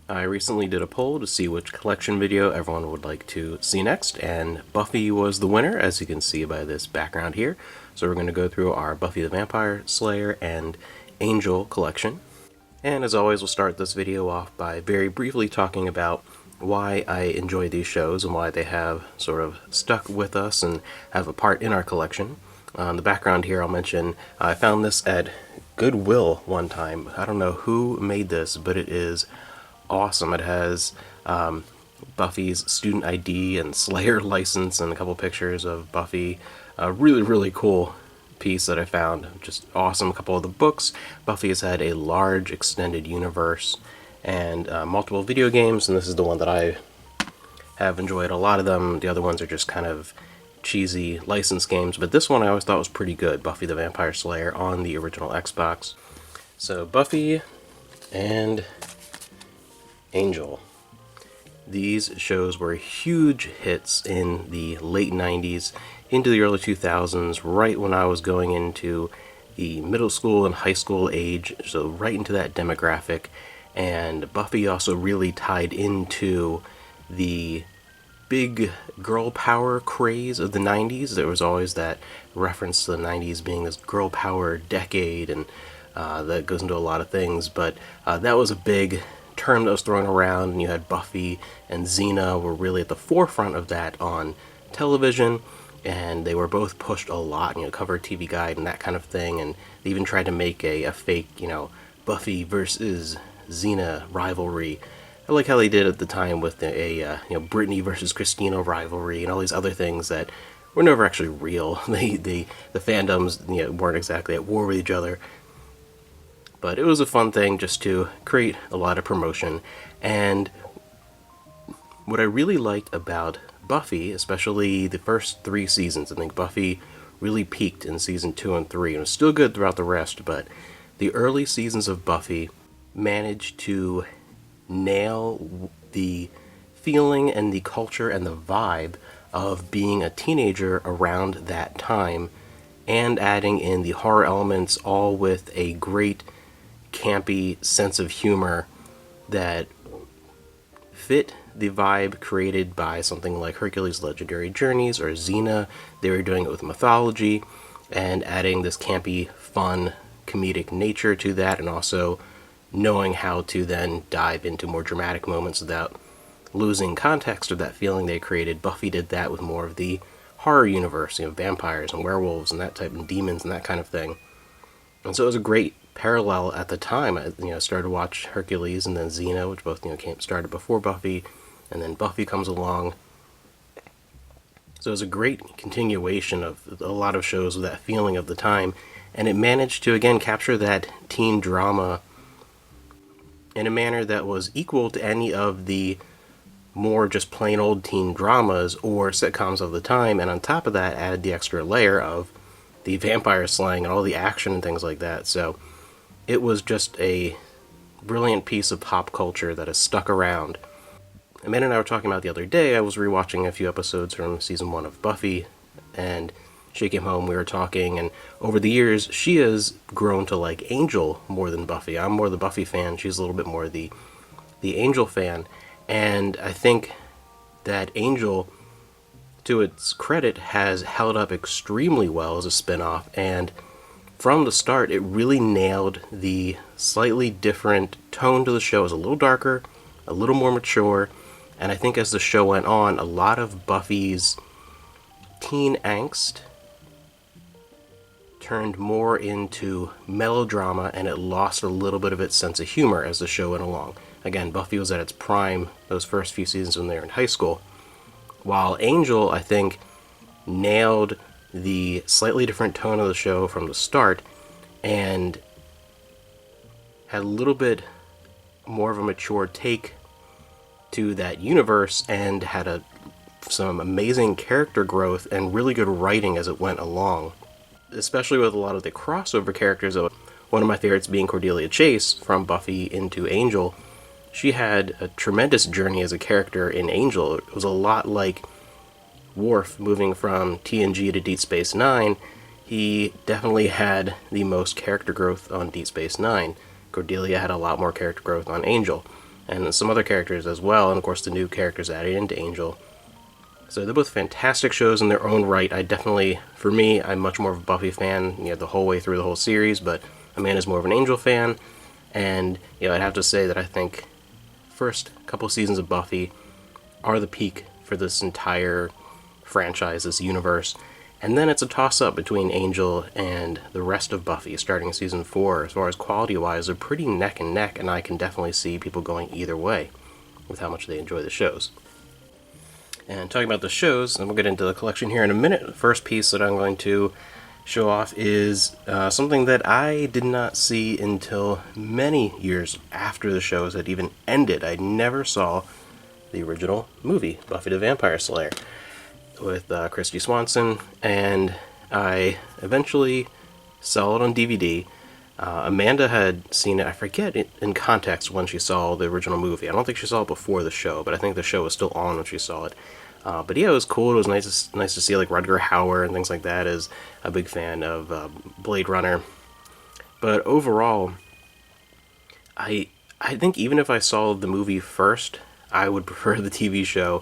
I recently did a poll to see which collection video everyone would like to see next, and Buffy was the winner, as you can see by this background here. So we're going to go through our Buffy the Vampire Slayer and Angel collection. And as always, we'll start this video off by very briefly talking about why I enjoy these shows and why they have sort of stuck with us and have a part in our collection. On the background here, I'll mention I found this at Goodwill one time. I don't know who made this, but it is awesome. It has Buffy's student ID and Slayer license and a couple pictures of Buffy. A really cool piece that I found. Just awesome. A couple of the books. Buffy has had a large extended universe and multiple video games, and this is the one that I have enjoyed. A lot of them, the other ones are just kind of cheesy license games, but this one I always thought was pretty good. Buffy the Vampire Slayer on the original Xbox. So Buffy and Angel. These shows were huge hits in the late 90s into the early 2000s, right when I was going into the middle school and high school age, so right into that demographic. And Buffy also really tied into the big girl power craze of the 90s. There was always that reference to the 90s being this girl power decade, and that goes into a lot of things, but that was a big term that was thrown around, and you had Buffy and Xena were really at the forefront of that on television, and they were both pushed a lot, cover TV Guide and that kind of thing, and they even tried to make a fake, Buffy versus Xena rivalry. I like how they did at the time with a Britney versus Christina rivalry and all these other things that were never actually real. The fandoms weren't exactly at war with each other. But it was a fun thing just to create a lot of promotion. And what I really liked about Buffy, especially the first 3 seasons, I think Buffy really peaked in season 2 and 3, and was still good throughout the rest, but the early seasons of Buffy managed to nail the feeling and the culture and the vibe of being a teenager around that time, and adding in the horror elements, all with a great campy sense of humor that fit the vibe created by something like Hercules' Legendary Journeys or Xena. They were doing it with mythology and adding this campy, fun, comedic nature to that, and also knowing how to then dive into more dramatic moments without losing context of that feeling they created. Buffy did that with more of the horror universe, vampires and werewolves and that type of demons and that kind of thing. And so it was a great parallel at the time. I started to watch Hercules and then Xena, which both started before Buffy, and then Buffy comes along. So it was a great continuation of a lot of shows with that feeling of the time, and it managed to again capture that teen drama in a manner that was equal to any of the more just plain old teen dramas or sitcoms of the time, and on top of that added the extra layer of the vampire slaying and all the action and things like that. So it was just a brilliant piece of pop culture that has stuck around. Amanda and I were talking about the other day, I was rewatching a few episodes from season 1 of Buffy, and she came home, we were talking, and over the years, she has grown to like Angel more than Buffy. I'm more the Buffy fan, she's a little bit more the Angel fan, and I think that Angel, to its credit, has held up extremely well as a spin-off, and from the start, it really nailed the slightly different tone to the show. It was a little darker, a little more mature, and I think as the show went on, a lot of Buffy's teen angst turned more into melodrama, and it lost a little bit of its sense of humor as the show went along. Again, Buffy was at its prime those first few seasons when they were in high school, while Angel, I think, nailed the slightly different tone of the show from the start and had a little bit more of a mature take to that universe, and had some amazing character growth and really good writing as it went along, especially with a lot of the crossover characters. One of my favorites being Cordelia Chase from Buffy into Angel. She had a tremendous journey as a character in Angel. It was a lot like Worf moving from TNG to Deep Space Nine. He definitely had the most character growth on Deep Space Nine. Cordelia had a lot more character growth on Angel. and some other characters as well, and of course the new characters added into Angel. So they're both fantastic shows in their own right. For me, I'm much more of a Buffy fan, the whole way through the whole series, but Amanda's more of an Angel fan, and, I'd have to say that I think first couple seasons of Buffy are the peak for this entire franchise, this universe, and then it's a toss-up between Angel and the rest of Buffy starting in season 4. As far as quality-wise, they're pretty neck and neck, and I can definitely see people going either way with how much they enjoy the shows. And talking about the shows, and we'll get into the collection here in a minute, the first piece that I'm going to show off is something that I did not see until many years after the shows had even ended. I never saw the original movie, Buffy the Vampire Slayer, with Christy Swanson, and I eventually saw it on DVD. Amanda had seen it, I forget in context when she saw the original movie. I don't think she saw it before the show, but I think the show was still on when she saw it. But yeah, it was cool. It was nice to see like Rutger Hauer and things like that. As a big fan of Blade Runner. But overall, I think even if I saw the movie first, I would prefer the TV show.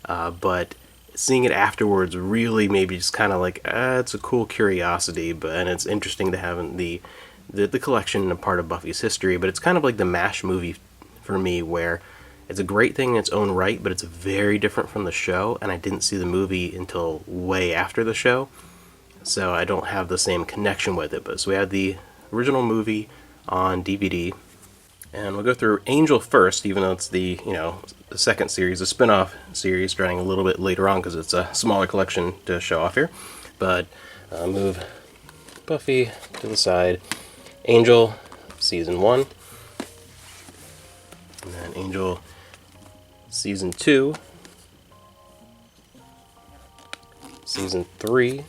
But seeing it afterwards really maybe just kind of like, it's a cool curiosity, and it's interesting to have in the collection, a part of Buffy's history. But it's kind of like the MASH movie for me, where it's a great thing in its own right, but it's very different from the show, and I didn't see the movie until way after the show, so I don't have the same connection with it. But so we had the original movie on DVD, and we'll go through Angel first, even though it's the second series, a spin-off series starting a little bit later on because it's a smaller collection to show off here. But move Buffy to the side. Angel, Season 1. And then Angel, Season 2. Season 3.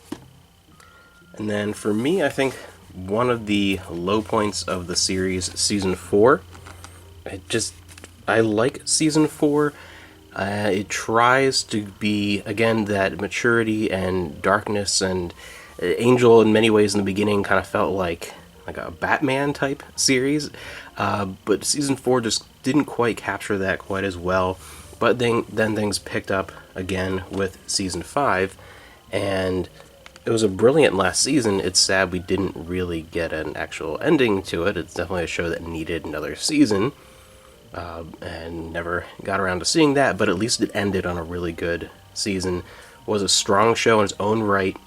And then for me, I think one of the low points of the series, Season 4. I like Season 4. It tries to be, again, that maturity and darkness, and Angel in many ways in the beginning kind of felt like a Batman type series, but Season 4 just didn't quite capture that quite as well. But then things picked up again with Season 5, and it was a brilliant last season. It's sad we didn't really get an actual ending to it. It's definitely a show that needed another season, and never got around to seeing that, but at least it ended on a really good season. It was a strong show in its own right,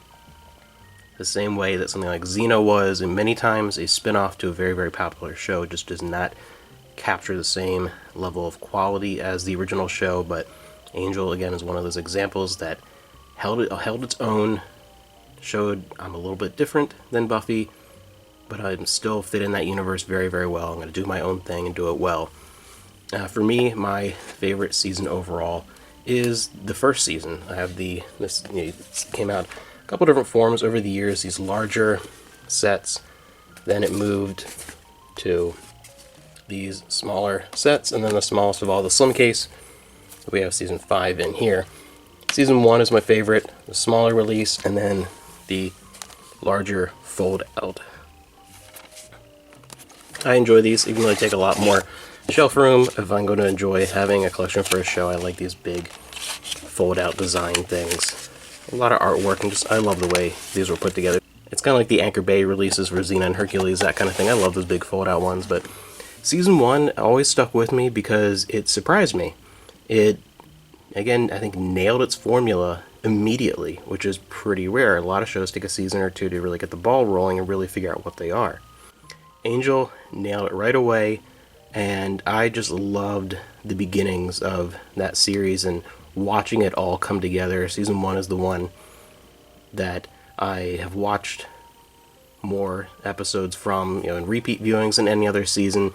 the same way that something like Xena was, and many times a spin-off to a very, very popular show just does not capture the same level of quality as the original show. But Angel, again, is one of those examples that held its own, showed I'm a little bit different than Buffy, but I'm still fit in that universe very, very well. I'm going to do my own thing and do it well. For me, my favorite season overall is the first season. I have this came out a couple different forms over the years, these larger sets. Then it moved to these smaller sets, and then the smallest of all, the slim case. We have Season 5 in here. Season 1 is my favorite, the smaller release, and then the larger fold out. I enjoy these, even though they take a lot more shelf room. If I'm going to enjoy having a collection for a show, I like these big fold out design things. A lot of artwork, and I love the way these were put together. It's kind of like the Anchor Bay releases for Xena and Hercules, that kind of thing. I love those big fold out ones, but Season 1 always stuck with me because it surprised me. It, again, I think nailed its formula immediately, which is pretty rare. A lot of shows take a season or two to really get the ball rolling and really figure out what they are. Angel nailed it right away, and I just loved the beginnings of that series and watching it all come together. Season 1 is the one that I have watched more episodes from, in repeat viewings than any other season.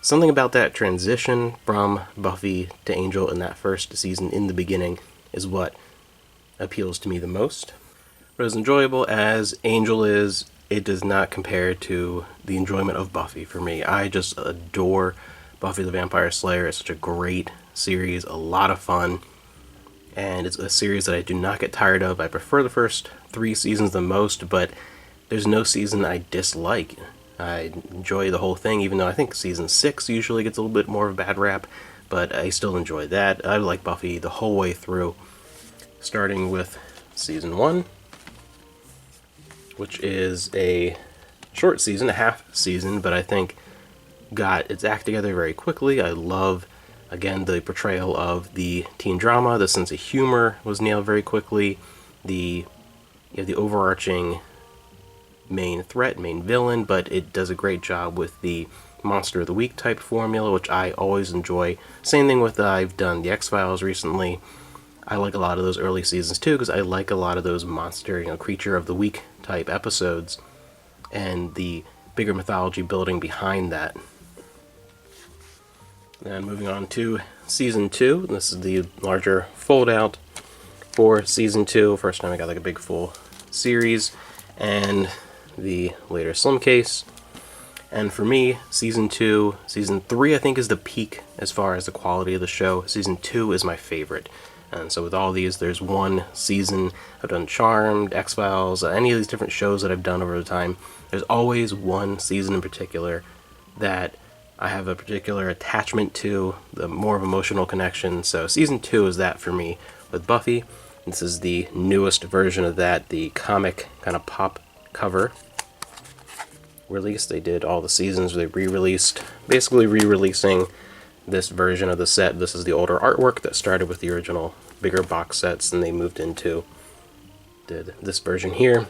Something about that transition from Buffy to Angel in that first season in the beginning is what appeals to me the most. But as enjoyable as Angel is, it does not compare to the enjoyment of Buffy for me. I just adore Buffy the Vampire Slayer. It's such a great series, a lot of fun, and it's a series that I do not get tired of. I prefer the first 3 seasons the most, but there's no season I dislike. I enjoy the whole thing, even though I think season 6 usually gets a little bit more of a bad rap, but I still enjoy that. I like Buffy the whole way through, starting with season 1, which is a short season, a half season, but I think got its act together very quickly. I love, again, the portrayal of the teen drama. The sense of humor was nailed very quickly. The overarching main threat, main villain, but it does a great job with the monster of the week type formula, which I always enjoy. Same thing with I've done the X-Files recently. I like a lot of those early seasons too, because I like a lot of those monster, creature of the week type episodes and the bigger mythology building behind that. And moving on to season 2. This is the larger fold out for season 2. First time I got like a big full series, and the later slim case. And for me, season 3 I think is the peak as far as the quality of the show. Season 2 is my favorite. And so with all these, there's one season. I've done Charmed, X-Files, any of these different shows that I've done over the time. There's always one season in particular that I have a particular attachment to, the more of emotional connection. So season 2 is that for me with Buffy. This is the newest version of that, the comic kind of pop cover release. They did all the seasons, they re-released, basically re-releasing this version of the set. This is the older artwork that started with the original bigger box sets, and they moved into did this version here.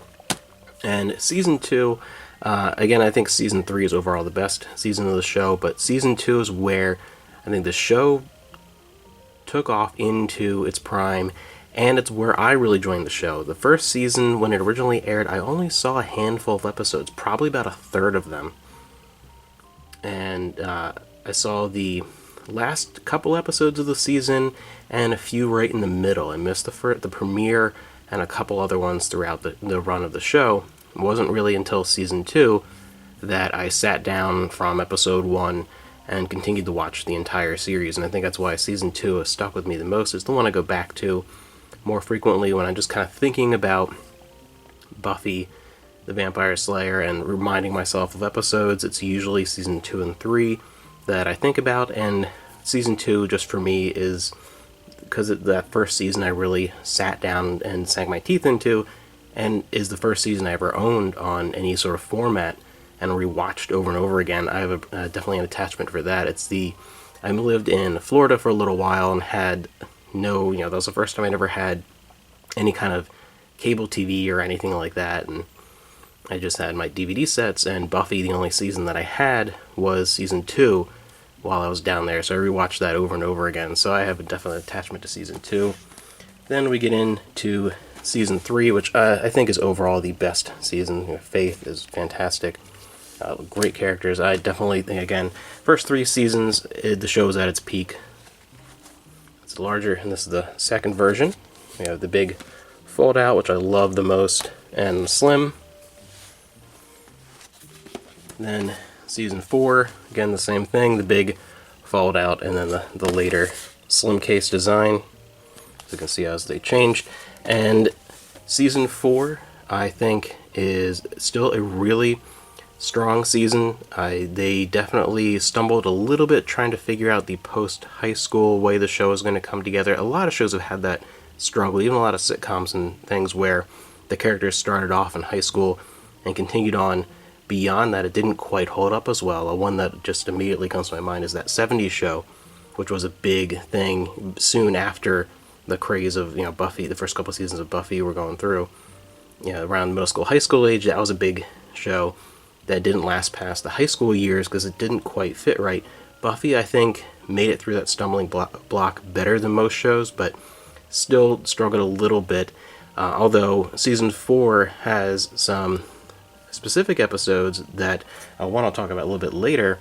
And season 2, again, I think season 3 is overall the best season of the show, but season 2 is where I think the show took off into its prime, and it's where I really joined the show. The first season, when it originally aired, I only saw a handful of episodes, probably about a third of them. And I saw the last couple episodes of the season and a few right in the middle. I missed the premiere and a couple other ones throughout the run of the show. It wasn't really until season 2 that I sat down from episode 1 and continued to watch the entire series, and I think that's why season 2 has stuck with me the most. It's the one I go back to more frequently when I'm just kind of thinking about Buffy the Vampire Slayer and reminding myself of episodes. It's usually season 2 and 3 that I think about, and season 2 just for me is because that first season I really sat down and sank my teeth into, and is the first season I ever owned on any sort of format and rewatched over and over again. I have definitely an attachment for that. I lived in Florida for a little while and had that was the first time I ever had any kind of cable TV or anything like that, and I just had my DVD sets, and Buffy, the only season that I had was season 2 while I was down there, so I rewatched that over and over again, so I have a definite attachment to season 2. Then we get into season 3, which I think is overall the best season. Faith is fantastic. Great characters. I definitely think, again, first 3 seasons, the show is at its peak. It's larger, and this is the second version. We have the big fold out, which I love the most, and slim. Then season 4, again the same thing, the big fold out, and then the later slim case design. So you can see as they changed. And season 4, I think, is still a really strong season. They definitely stumbled a little bit trying to figure out the post-high school way the show is going to come together. A lot of shows have had that struggle, even a lot of sitcoms and things where the characters started off in high school and continued on beyond that. It didn't quite hold up as well. One that just immediately comes to my mind is that 70s show, which was a big thing soon after the craze of Buffy. The first couple of seasons of Buffy were going through, around middle school, high school age. That was a big show that didn't last past the high school years because it didn't quite fit right. Buffy, I think, made it through that stumbling block better than most shows, but still struggled a little bit. Although season 4 has some specific episodes that I'll talk about a little bit later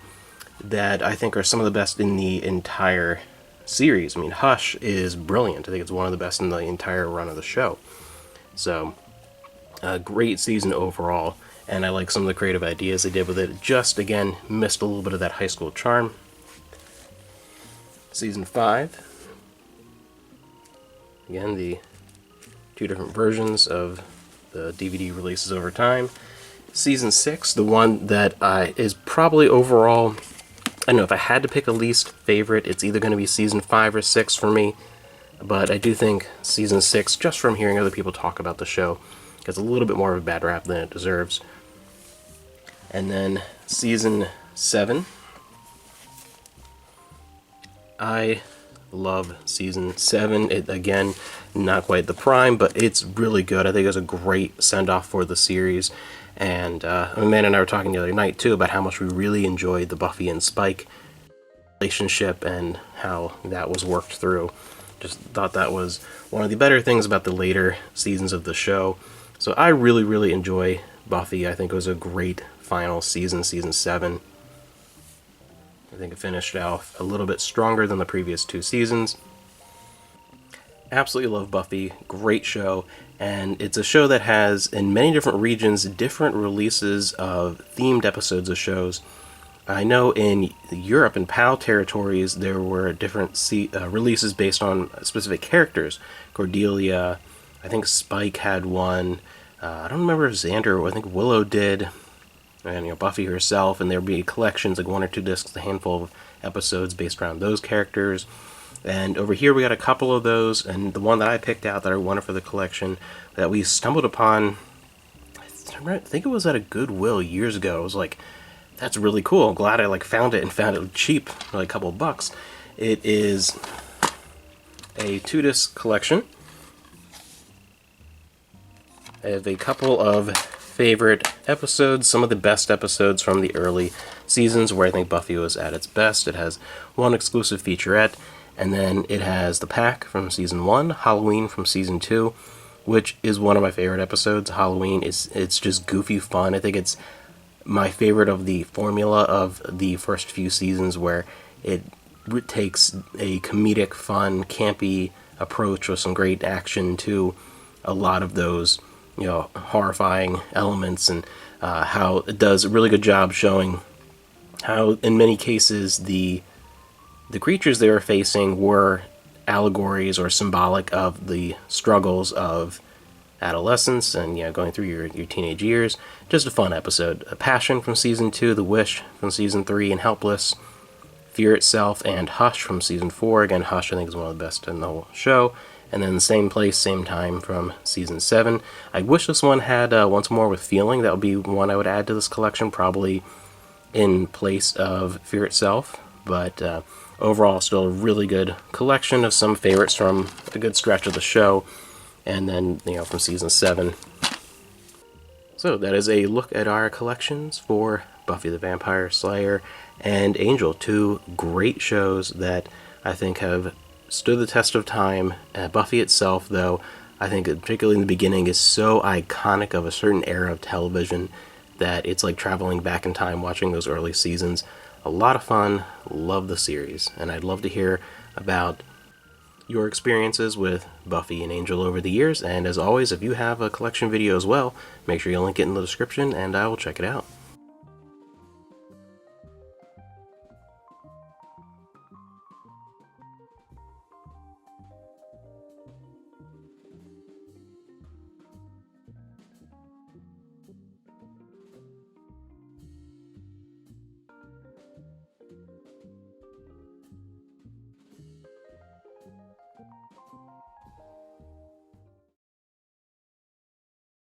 that I think are some of the best in the entire series. I mean, Hush is brilliant. I think it's one of the best in the entire run of the show. So, a great season overall, and I like some of the creative ideas they did with it. Just, again, missed a little bit of that high school charm. Season 5. Again, the 2 different versions of the DVD releases over time. Season 6, the one that is probably overall, I don't know, if I had to pick a least favorite, it's either going to be Season 5 or 6 for me. But I do think Season 6, just from hearing other people talk about the show, gets a little bit more of a bad rap than it deserves. And then Season 7. I love Season 7. It, again, not quite the prime, but it's really good. I think it's a great send-off for the series. And Amanda and I were talking the other night, too, about how much we really enjoyed the Buffy and Spike relationship and how that was worked through. Just thought that was one of the better things about the later seasons of the show. So I really, really enjoy Buffy. I think it was a great final season, Season 7. I think it finished off a little bit stronger than the previous 2 seasons. Absolutely love Buffy. Great show. And it's a show that has, in many different regions, different releases of themed episodes of shows. I know in Europe and PAL territories, there were different releases based on specific characters. Cordelia, I think Spike had one. I don't remember if Xander, I think Willow did. And Buffy herself, and there would be collections, like 1 or 2 discs, a handful of episodes based around those characters. And over here we got a couple of those, and the one that I picked out that I wanted for the collection that we stumbled upon, I think it was at a Goodwill years ago. I was like, that's really cool. I'm glad I found it and found it cheap, like a couple bucks. It is a 2-disc collection. I have a couple of favorite episodes, some of the best episodes from the early seasons where I think Buffy was at its best. It has one exclusive featurette, and then it has The Pack from Season 1, Halloween from Season 2, which is one of my favorite episodes. Halloween, it's just goofy fun. I think it's my favorite of the formula of the first few seasons, where it takes a comedic, fun, campy approach with some great action to a lot of those horrifying elements, and how it does a really good job showing how, in many cases, the creatures they were facing were allegories or symbolic of the struggles of adolescence and going through your teenage years. Just a fun episode. Passion from Season 2, The Wish from Season 3, and Helpless, Fear Itself, and Hush from Season 4. Again, Hush I think is one of the best in the whole show. And then Same Place, Same Time from Season 7. I wish this one had Once More with Feeling. That would be one I would add to this collection, probably in place of Fear Itself. But overall, still a really good collection of some favorites from a good stretch of the show. And then, from Season 7. So that is a look at our collections for Buffy the Vampire Slayer and Angel. 2 great shows that I think have stood the test of time. Buffy itself, though, I think particularly in the beginning, is so iconic of a certain era of television that it's like traveling back in time watching those early seasons. A lot of fun. Love the series. And I'd love to hear about your experiences with Buffy and Angel over the years. And as always, if you have a collection video as well, make sure you link it in the description and I will check it out.